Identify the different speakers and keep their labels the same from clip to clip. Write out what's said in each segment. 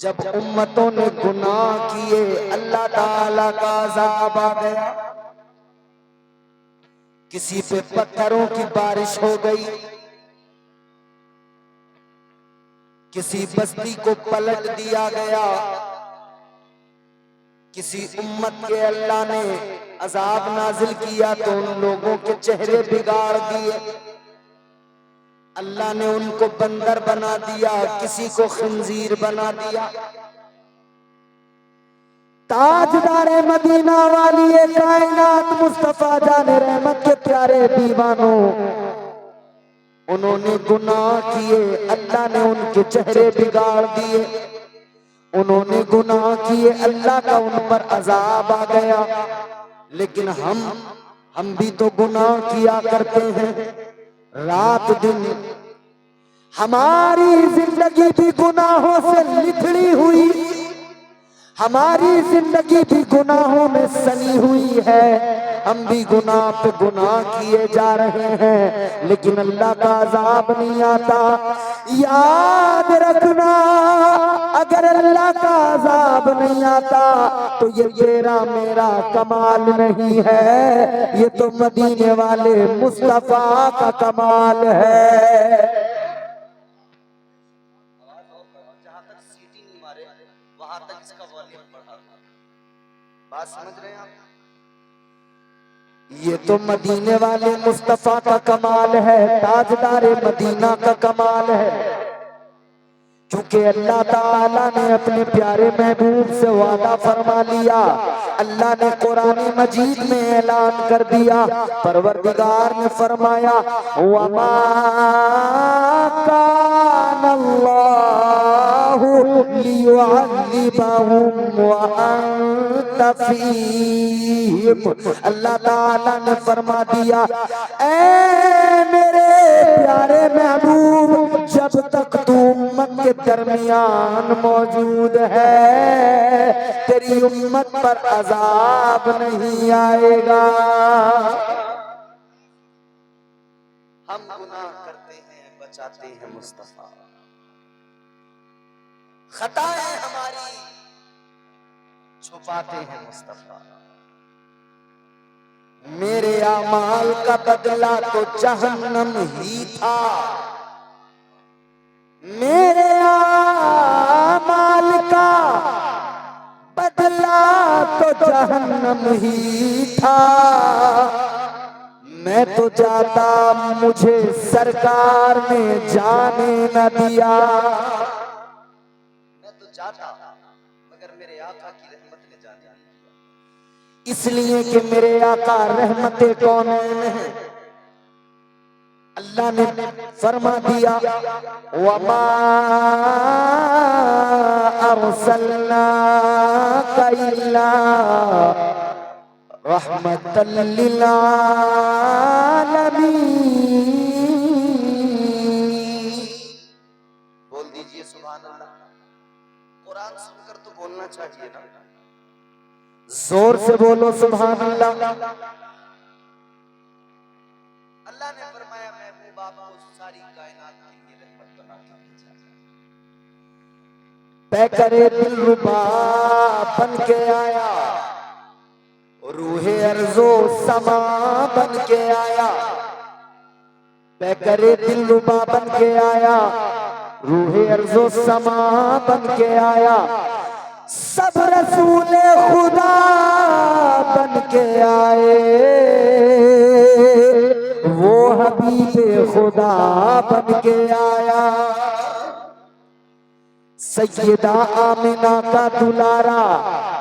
Speaker 1: जब उम्मतों ने गुनाह किए अल्लाह ताला का अज़ाब आ गया। किसी पे पत्थरों की बारिश हो गई, किसी बस्ती को पलट दिया गया, किसी उम्मत के अल्लाह ने अज़ाब नाजिल किया तो उन लोगों के चेहरे बिगाड़ दिए। अल्लाह ने उनको बंदर बना दिया, किसी को खंजीर बना दिया। ताजदारे मदीना वाली ये कायनात मुस्तफा जाने रहमत के प्यारे दीवानों, उन्होंने गुनाह किए, अल्लाह ने उनके चेहरे बिगाड़ दिए। उन्होंने गुनाह किए, अल्लाह का उन पर अज़ाब आ गया। लेकिन हम भी तो गुनाह किया करते हैं रात दिन। हमारी जिंदगी भी गुनाहों से लिथड़ी हुई, हमारी जिंदगी भी गुनाहों में सनी हुई है। हम भी गुनाह पे गुनाह किए जा रहे हैं, लेकिन अल्लाह का अज़ाब नहीं आता। याद रखना, अगर अल्लाह का अज़ाब नहीं आता तो ये तेरा मेरा कमाल नहीं है, ये तो मदीने वाले मुस्तफा का कमाल है। वहां तक इसका वॉल्यूम बढ़ा। बात समझ रहे हैं आप? ये तो मदीने वाले मुस्तफा का कमाल है, ताजदारे मदीना का कमाल है। क्योंकि अल्लाह ताला ने अपने प्यारे महबूब से वादा फरमा लिया। अल्लाह ने कुरान मजीद में ऐलान कर दिया, परवरदिगार ने फरमाया वमा कान अल्लाहु लियुअज़्ज़िबहुम व अंत फीहिम। अल्लाह ताला ने फरमा दिया, ऐ मेरे प्यारे महबूब, जब तक तू उम्मत के दरमियान मौजूद है, तेरी उम्मत पर अज़ाब नहीं आएगा। हम गुनाह करते हैं, बचाते हैं मुस्तफा। खताएं हमारी छुपाते हैं मुस्तफा। मेरे अमाल का बदला तो जहन्नम ही था, मेरे आमाल का बदला तो जहन्नम ही था। मैं तो जाता, मुझे सरकार ने जाने न दिया। मैं तो जाता मगर मेरे आका की रहमत ने जाने न दिया, इसलिए कि मेरे आका रहमते कौनैन हैं। अल्लाह ने फरमा दिया वमा अरसलनाका इल्ला रहमतल लिल आलमीन। बोल दीजिए सुभान अल्लाह। कुरान सुनकर तो बोलना चाहिए ना, जोर से बोलो सुभान अल्लाह। अल्लाह ने फरमाया महबूब आपको सारी कायनात के लिए रहमत बना के भेजा। पैकरे दिलरुबा बन के आया, रूहे अर्जो समा बन के आया। पैकरे दिलरुबा बन के आया, रूहे अर्जो समा बन के आया। सब रसूले खुदा बन के आए, वो हबीबे खुदा बन के आया। सैयदा आमिना का दुलारा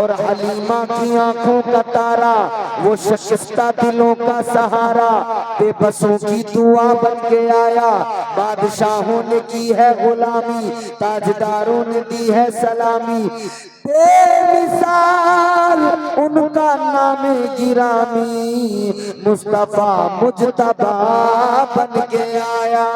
Speaker 1: और हलीमा की आंखों का तारा, वो शिकस्ता दिलों का सहारा, बेबसों की दुआ बन के आया। बादशाहों ने की है गुलामी, ताजदारों ने दी है सलामी। बेमिसाल उनका नामे गिरामी, मुस्तफा मुजतबा बन के आया।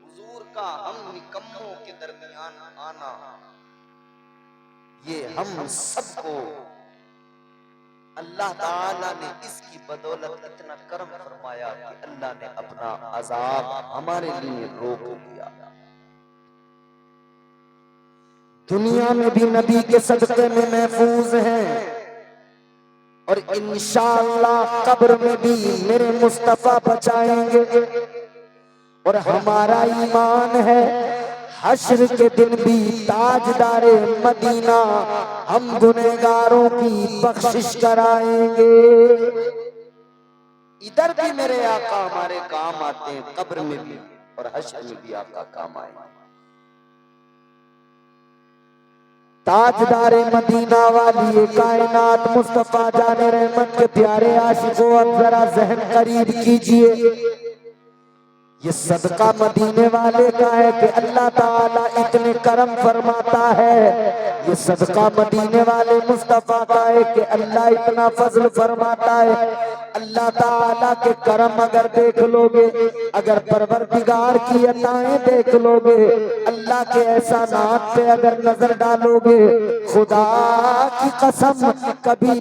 Speaker 1: हुजूर का हम निकम्मों के दरमियान आना, ये हम सबको
Speaker 2: अल्लाह ताला ने इसकी बदौलत इतना करम फरमाया कि अल्लाह ने अपना अजाब हमारे लिए रोक दिया।
Speaker 1: दुनिया में भी नबी के सदक़े में महफूज हैं और इंशाअल्लाह कब्र में भी मेरे मुस्तफा बचाएंगे। और हमारा ईमान है हश्र के दिन भी ताजदारे मदीना हम गुनहगारों की बख्शिश कराएंगे।
Speaker 2: इधर भी मेरे आका हमारे काम आते हैं, कब्र में भी और हश्र में भी आका काम आएंगे।
Speaker 1: ताजदारे मदीना वाली कायनात मुस्तफा जाने रहमत के प्यारे आशिकों, अब जरा जहन करीब कीजिए। ये सदका मदीने वाले का है कि अल्लाह ताला इतने करम फरमाता है। ये सदका मदीने वाले मुस्तफा का है कि अल्लाह इतना फजल फरमाता है। अल्लाह ताला के करम अगर देख लोगे, अगर परवरदिगार की अताएं देख लोगे, अल्लाह के एहसानात पे अगर नजर डालोगे, खुदा की कसम कभी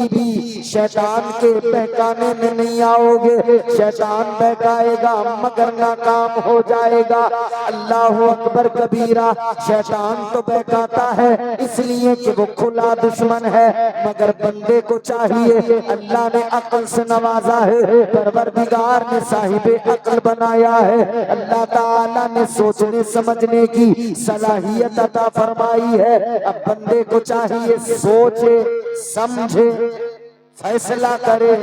Speaker 1: भी शैतान के बहकाने में नहीं आओगे। शैतान बहकाएगा मगर नाकाम हो जाएगा। अल्लाह अकबर कबीरा। शैतान तो बहकाता है इसलिए कि वो खुला दुश्मन है, मगर बंदे को चाहिए, अल्लाह ने अक्ल से नवाजा है, परवरदिगार ने साहिबे अक्ल बनाया है, अल्लाह ताला ने सोचने समझने की सलाहियत अता फरमाई है। अब बंदे को चाहिए सोचे समझे फैसला करे,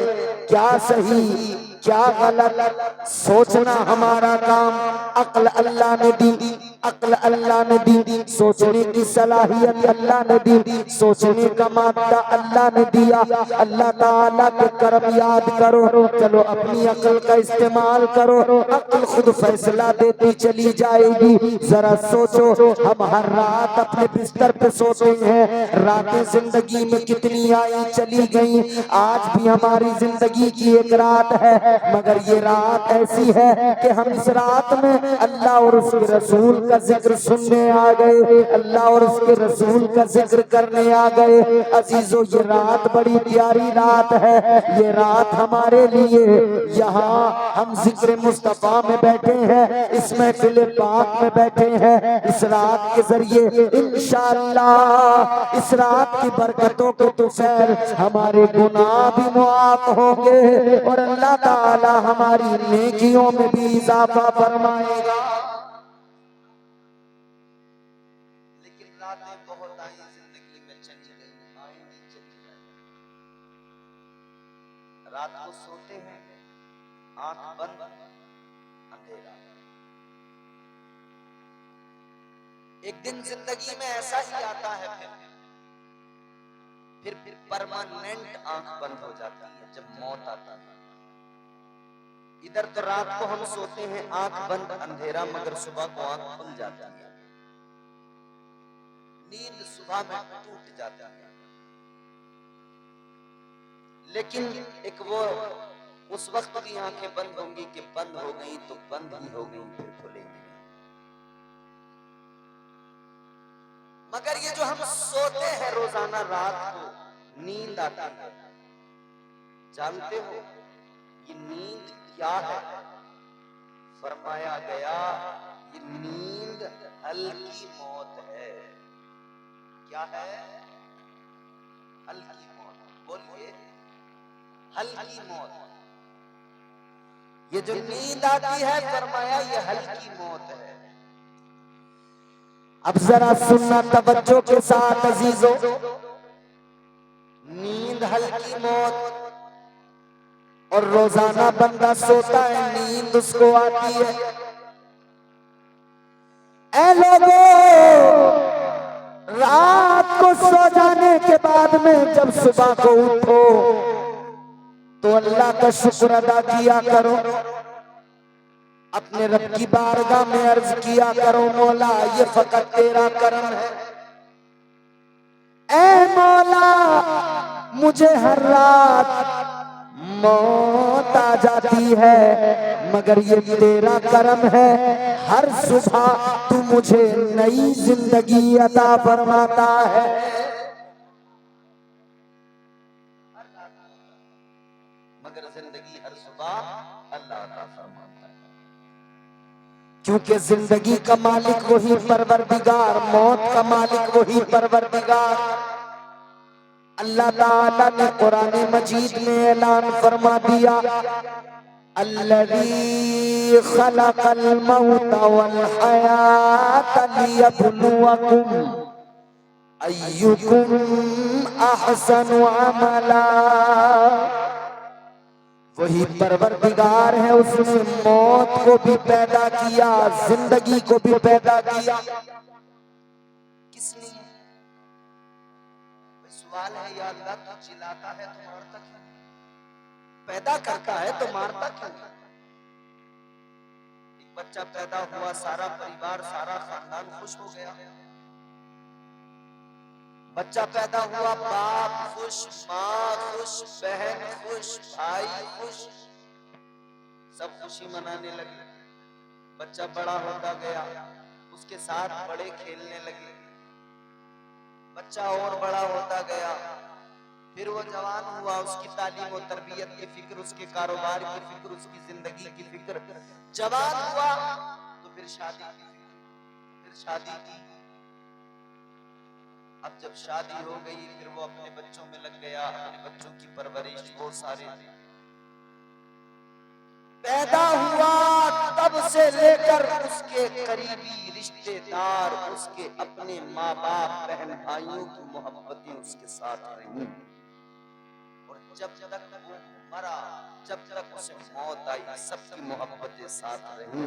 Speaker 1: क्या सही क्या गलत, सोचना हमारा काम। अक्ल अल्लाह ने दी, अक्ल अल्लाह ने दी, सोचने की सलाहियत अल्लाह ने दी, सोचने का मादा अल्लाह ने दिया। अल्लाह ताला के करम याद करो, चलो अपनी अक्ल का इस्तेमाल करो, अक्ल खुद फैसला देती चली जाएगी। जरा सोचो, हम हर रात अपने बिस्तर पे सोते हैं, रातें जिंदगी में कितनी आई चली गई, आज भी हमारी जिंदगी की एक रात है, मगर ये रात ऐसी है कि हम इस रात में अल्लाह और उसके रसूल का जिक्र सुनने आ गए, अल्लाह और उसके रसूल का जिक्र करने आ गए। अजीजों, ये रात बड़ी प्यारी रात है। ये रात हमारे लिए, यहाँ हम जिक्र मुस्तफा में बैठे हैं, इस महफिल पाक में बैठे हैं, इस रात के जरिए इंशाअल्लाह इस रात की बरकतों के तो खैर हमारे गुनाह भी मुआफ होंगे और अल्लाह ताला हमारी नेकियों में भी इजाफा फरमाएगा।
Speaker 2: लेकिन रातें बहुत आई जिंदगी में चली गई, आएंगी चली जाएंगी। रात को सोते हैं, आंख बंद, अंधेरा। एक दिन जिंदगी में ऐसा ही आता है, फिर परमानेंट आंख बंद हो जाती है जब मौत आता है। इधर तो रात को हम सोते हैं आंख बंद अंधेरा, मगर सुबह को आंख खुल जाती है, नींद सुबह में टूट जाती है। लेकिन एक वो उस वक्त भी आंखें बंद होंगी कि बंद हो गई तो बंद ही हो गई, फिर खुलेंगी। मगर ये जो हम सोते हैं रोजाना रात को, नींद आती है, जानते हो ये नींद क्या है? फरमाया गया ये नींद हल्की मौत है। क्या है? हल्की मौत। बोलिए, हल्की मौत। ये जो नींद आती है, फरमाया ये हल्की मौत है।
Speaker 1: अब जरा सुनना तवज्जो के साथ अजीजों,
Speaker 2: नींद हल्की मौत,
Speaker 1: और रोजाना बंदा सोता है नींद उसको आती है। ऐ लोगों, रात को सो जाने के बाद में जब सुबह को उठो तो अल्लाह का शुक्र अदा किया करो, अपने रब की बारगाह में अर्ज किया करो, मौला ये फकत तेरा करम है। ऐ मौला, मुझे हर रात मौत आ जाती है, मगर ये तेरा करम है, हर सुबह तू मुझे नई जिंदगी अता फरमाता है।
Speaker 2: फरमाता है।
Speaker 1: क्योंकि जिंदगी का मालिक वही परवरदिगार, मौत का मालिक वही परवरदिगार। अल्लाह ताला ने कुरान मजीद में ऐलान फरमा दिया, अल्लज़ी खलक़ल मौता वल हयाता लियब्लुवकुम अय्युकुम अहसनु अमला। वही परवरदिगार है, उसने मौत को भी पैदा किया, जिंदगी को भी पैदा किया।
Speaker 2: किस लिए? सवाल है, या अल्लाह तू चिल्लाता है तो मारता क्यों? पैदा करता है तो मारता क्यों? एक बच्चा पैदा हुआ, सारा परिवार, सारा खानदान खुश हो गया। बच्चा पैदा हुआ, बाप खुश, माँ खुश, बहन खुश, भाई खुश, सब खुशी मनाने लगे। बच्चा बड़ा होता गया, उसके साथ बड़े खेलने लगे। बच्चा और बड़ा होता गया, फिर वो जवान हुआ, उसकी तालीम और तरबियत की फिक्र, उसके कारोबार की फिक्र, उसकी जिंदगी की फिक्र। जवान हुआ तो फिर शादी की फिक्र, फिर शादी की। अब जब शादी हो गई, फिर वो अपने बच्चों में लग गया, अपने बच्चों की परवरिश। वो सारे पैदा हुआ तब से लेकर उसके करीबी रिश्तेदार, उसके अपने माँ बाप, बहन भाइयों की मोहब्बतें उसके साथ रही। और जब तक वो मरा, जब तक उसे मौत आई, सबकी मोहब्बतें साथ रही,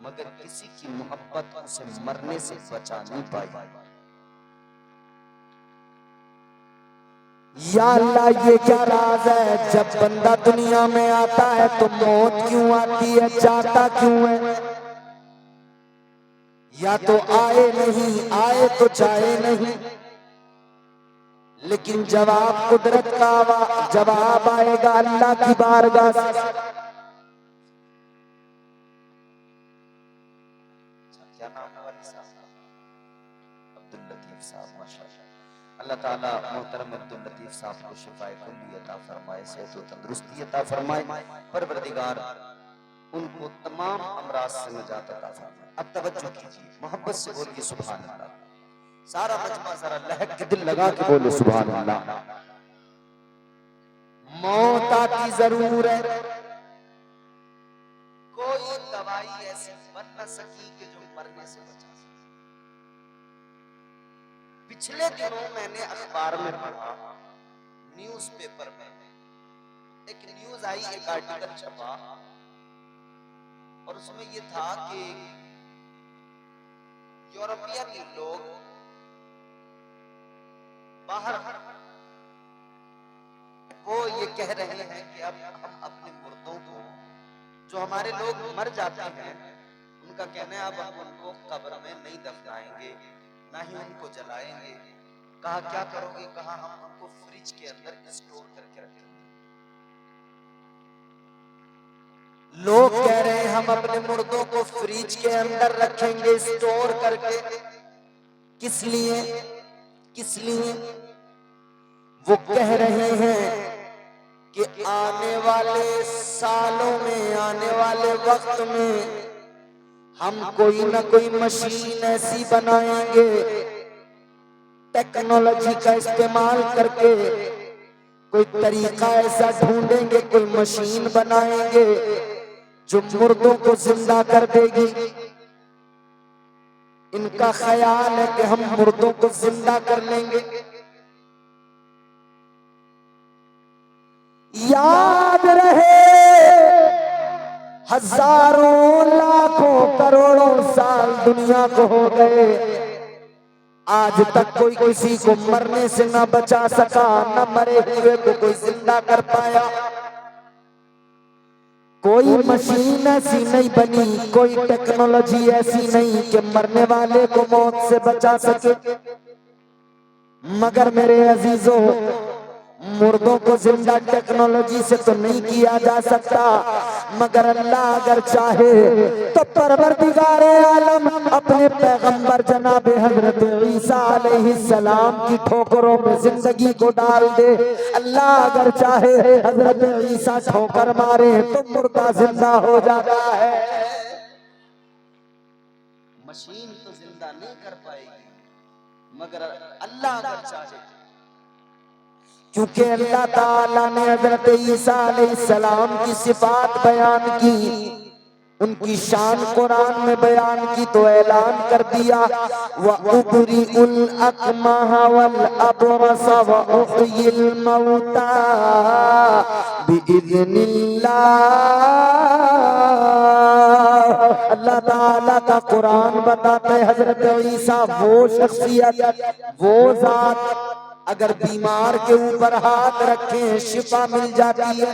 Speaker 2: मगर किसी की मोहब्बत उसे मरने से बचा नहीं पाई।
Speaker 1: या अल्लाह, ये क्या राज है? जब बंदा दुनिया में आता है तो मौत क्यों आती है, चाहता क्यों है? या तो आए नहीं, आए तो चाहे नहीं, लेकिन जवाब कुदरत का जवाब आएगा अल्लाह की बारगाह से।
Speaker 2: क्या नाम है वाली साहब? अब्दुल लतीफ साहब, माशाअल्लाह। अल्लाह ताला मोहतरम अब्दुल लतीफ साहब को शिफाए कुल्ली अता फरमाए, सेहत और तंदुरुस्ती अता फरमाए। परवरदिगार उनको तमाम अमराज से निजात अता फरमाए। अब तवज्जो कीजिए, मोहब्बत से बोलिए सुभान अल्लाह। सारा मजमा जरा लहक के दिल लगा के बोले सुभान अल्लाह।
Speaker 1: मौत आती जरूर है,
Speaker 2: कोई दवाई ऐसी बन न सकी कि जो मरने से बचा सके। पिछले दिनों मैंने अखबार में पढ़ा, न्यूज़पेपर में एक न्यूज आई, एक आर्टिकल छपा, और उसमें ये था कि यूरोपियन लोग बाहर वो ये कह रहे हैं कि अब हम अपने मुर्दों को, जो हमारे लोग मर जाते हैं, उनका कहना है अब हम उनको कब्र में नहीं दफनाएंगे, ना ही उनको जलाएंगे। कहा क्या करोगे? कहा हम उनको फ्रिज के अंदर स्टोर करके रखेंगे।
Speaker 1: लोग कह रहे हैं हम अपने मुर्दों को फ्रिज के अंदर रखेंगे, स्टोर करके। किस लिए? किस लिए? वो कह रहे हैं कि आने वाले सालों में, आने वाले वक्त में हम कोई ना कोई मशीन ऐसी बनाएंगे, टेक्नोलॉजी का इस्तेमाल करके कोई तरीका ऐसा ढूंढेंगे, कोई मशीन बनाएंगे जो मुर्दों को जिंदा कर देगी। इनका ख्याल है कि हम मुर्दों को जिंदा कर लेंगे। याद रहे, हजारों लाखों करोड़ों साल दुनिया को हो गए, आज तक कोई किसी को मरने से ना बचा सका, न मरे हुए को कोई जिंदा कर पाया। कोई मशीन ऐसी नहीं बनी, कोई टेक्नोलॉजी ऐसी नहीं कि मरने वाले को मौत से बचा सके। मगर मेरे अजीजों, मुर्दों को जिंदा टेक्नोलॉजी से तो नहीं किया जा सकता, मगर अल्लाह अगर चाहे तो परवरदिगारे आलम अपने पैगंबर जनाब हजरत ईसा अलैहिस्सलाम की ठोकरों में जिंदगी को डाल दे। अल्लाह अगर चाहे हजरत ईसा ठोकर मारे तो मुर्दा जिंदा हो जाता है।
Speaker 2: मशीन तो जिंदा नहीं कर पाएगी, मगर अल्लाह अगर चाहे।
Speaker 1: क्योंकि अल्लाह ताला ने हजरत ईसा अलैहिस्सलाम की सिफात बयान की, उनकी शान कुरान में बयान की तो ऐलान कर दिया, व उबरीउल अकमह वल अबरस व उहयिल मौता बिइज़्निल्लाह। अल्लाह ताला का कुरान बताता है हजरत ईसा वो शख्सियत, वो जात अगर बीमार के ऊपर हाथ रखें शिफा मिल जाती है।